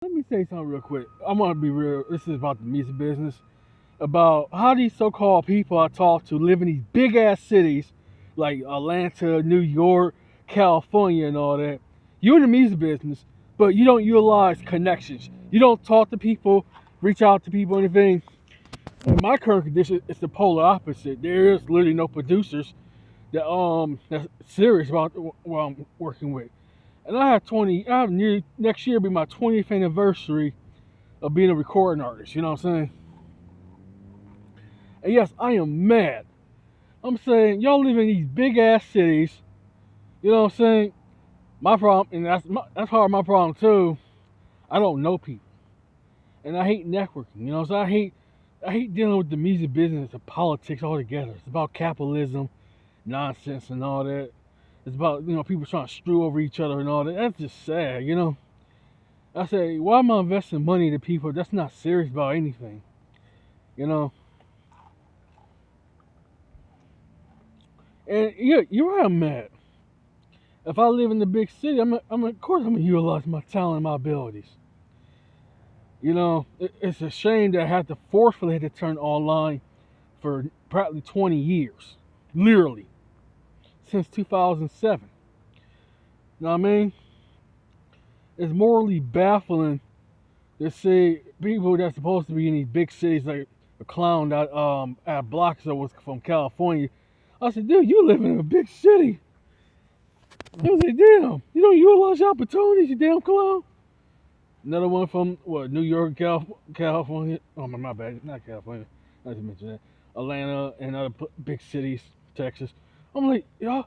Let me say something real quick. I want to be real. This is about the music business. About how these so-called people I talk to live in these big ass cities like Atlanta, New York, California, and all that. You're in the music business, but you don't utilize connections. You don't talk to people, reach out to people, anything. In my current condition, it's the polar opposite. There is literally no producers that's serious about what I'm working with. And I have nearly next year be my 20th anniversary of being a recording artist. You know what I'm saying? And yes, I am mad. I'm saying y'all live in these big ass cities. You know what I'm saying? My problem, and that's part of my problem too. I don't know people, and I hate networking. You know, so I hate dealing with the music business and politics altogether. It's about capitalism, nonsense, and all that. It's about people trying to screw over each other and all that. That's just sad. I say, why am I investing money to people that's not serious about anything? You know, and yeah, you're right. I'm mad. If I live in the big city, of course, I'm gonna utilize my talent and my abilities. It's a shame that I had to forcefully had to turn online for practically 20 years, literally since 2007. You know what I mean? It's morally baffling to see people that's supposed to be in these big cities like a clown that at blocks that was from California. I said, dude, you live in a big city. I was like, damn, you don't utilize your opportunities, you damn clown. Another one from what New York, California. Oh my bad, not California. Not to mention that. Atlanta and other big cities, Texas. I'm like, y'all.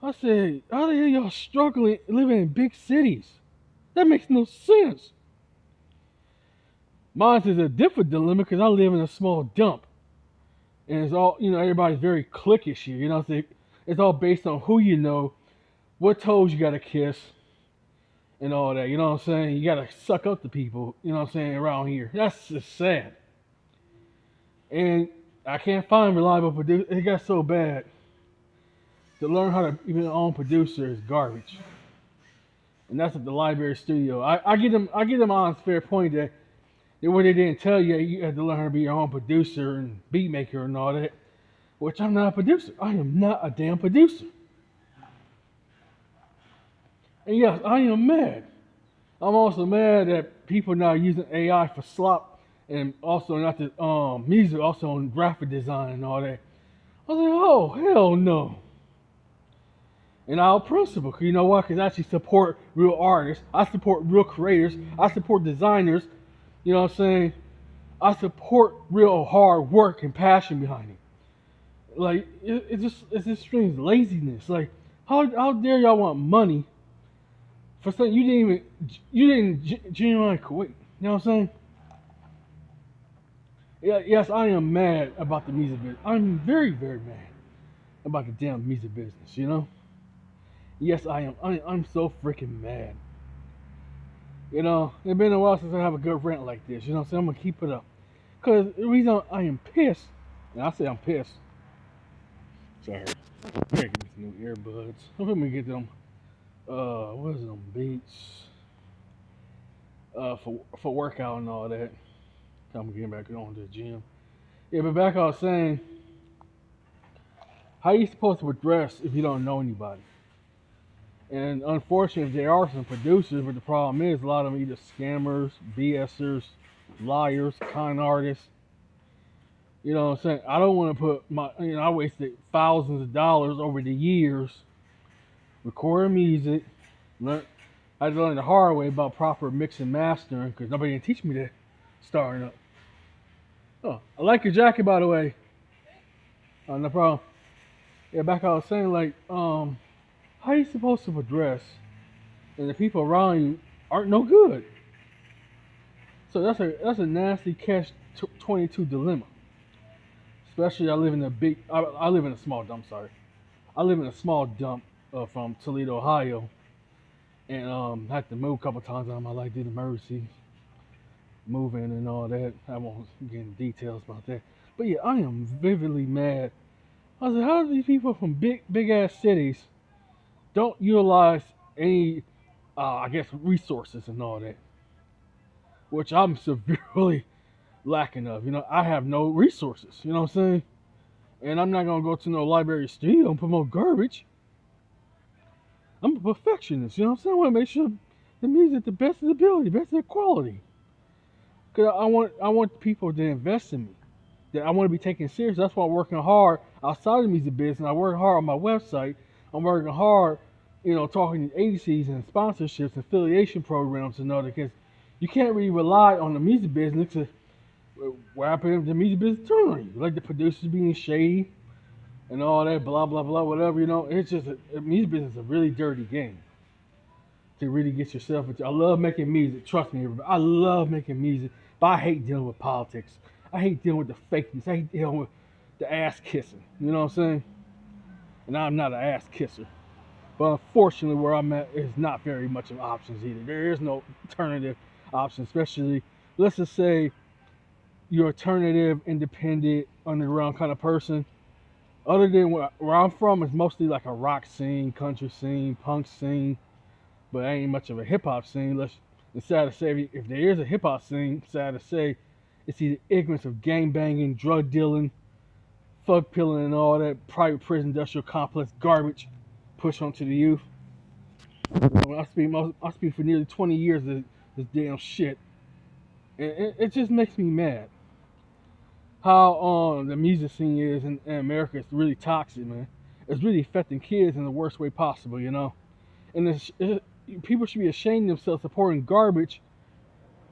I said, how the hell y'all struggling living in big cities? That makes no sense. Mine is a different dilemma because I live in a small dump, and it's all everybody's very cliquish here. It's all based on who you know, what toes you got to kiss, and all that. You know what I'm saying? You got to suck up to people. You know what I'm saying around here. That's just sad. And I can't find reliable producers. It got so bad. To learn how to even own producer is garbage. And that's at the library studio. I get them on fair point that what they didn't tell you, you had to learn how to be your own producer and beat maker and all that. Which I'm not a producer. I am not a damn producer. And yes, I am mad. I'm also mad that people now using AI for slop and also not the music, also on graphic design and all that. I was like, oh hell no. And our principle, cause you know what? Because I actually support real artists. I support real creators. I support designers. You know what I'm saying? I support real hard work and passion behind it. Like it's just strange laziness. Like how dare y'all want money for something you didn't genuinely quit. You know what I'm saying? Yeah, yes, I am mad about the music business. I'm very very mad about the damn music business. Yes, I am. I'm so freaking mad. It's been a while since I have a good rant like this. You know what I'm saying? I'm gonna keep it up. Cause the reason I am pissed, and I say I'm pissed. Sorry, I gotta get me some new earbuds. I'm gonna get them. What is them beats? For workout and all that. I'm getting back on to the gym. Yeah, but back I was saying, how you supposed to address if you don't know anybody? And unfortunately, there are some producers, but the problem is a lot of them either scammers, BSers, liars, con artists. You know what I'm saying? I don't want to put I wasted thousands of dollars over the years recording music. Learn, I had to learn the hard way about proper mix and mastering because nobody didn't teach me that starting up. Oh, I like your jacket, by the way. No problem. Yeah, back I was saying, like, how you supposed to address and the people around you aren't no good? So that's a nasty catch 22 dilemma. Especially I live in a small dump. Sorry, I live in a small dump from Toledo, Ohio, and had to move a couple times out of my life due to emergency, moving and all that. I won't get into details about that. But yeah, I am vividly mad. I was like, how do these people from big ass cities don't utilize any, I guess, resources and all that? which I'm severely lacking of. You know, I have no resources. You know what I'm saying? And I'm not gonna go to no library studio and promote garbage. I'm a perfectionist. You know what I'm saying? I want to make sure the music the best of the ability, best of the quality. Cause I want people to invest in me. That I want to be taken serious. That's why I'm working hard outside of the music business. I work hard on my website. I'm working hard, talking to agencies and sponsorships and affiliation programs and all that. Because you can't really rely on the music business to what happened if the music business turn on you. Like the producers being shady and all that, blah, blah, blah, whatever, It's just, music business is a really dirty game to really get yourself into. I love making music. Trust me, everybody. I love making music, but I hate dealing with politics. I hate dealing with the fakeness. I hate dealing with the ass kissing. You know what I'm saying? And I'm not an ass kisser. But unfortunately, where I'm at is not very much of options either. There is no alternative option, especially, let's just say, you're alternative, independent, underground kind of person. Other than where I'm from, is mostly like a rock scene, country scene, punk scene, but ain't much of a hip hop scene. It's sad to say, if there is a hip hop scene, sad to say, it's either ignorance of gang banging, drug dealing, fuck pilling, and all that private prison industrial complex garbage pushed onto the youth. I speak for nearly 20 years of this damn shit, and it just makes me mad how the music scene is in America. It's really toxic, man. It's really affecting kids in the worst way possible, And people should be ashamed of themselves supporting garbage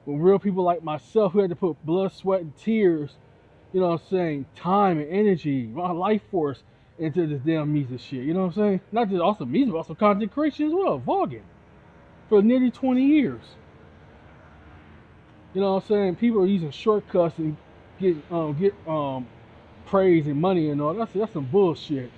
when real people like myself, who had to put blood, sweat, and tears, time and energy, my life force into this damn music shit. You know what I'm saying? Not just also music, but also content creation as well, vlogging for nearly 20 years. You know what I'm saying? People are using shortcuts and get praise and money and all. That's some bullshit.